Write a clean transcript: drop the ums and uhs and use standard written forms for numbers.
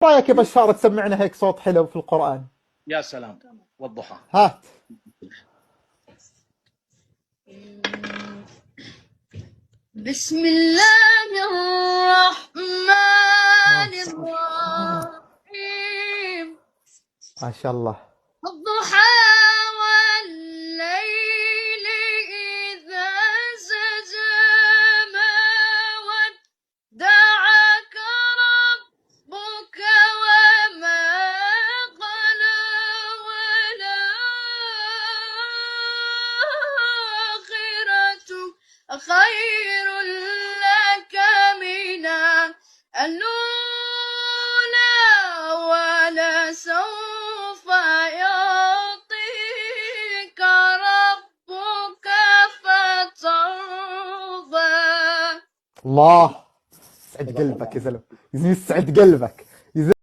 رايك يا بشار تسمعنا هيك صوت حلو في القرآن؟ يا سلام. والضحى. هات. بسم الله الرحمن الرحيم. ما شاء الله. الضحى والليل إذا سجى ما ودعك ربك وما قلى والآخرة خير لك من الأولى ولسوف يعطيك ربك فترضى. الله يسعد قلبك يا زلمه، يسعد قلبك.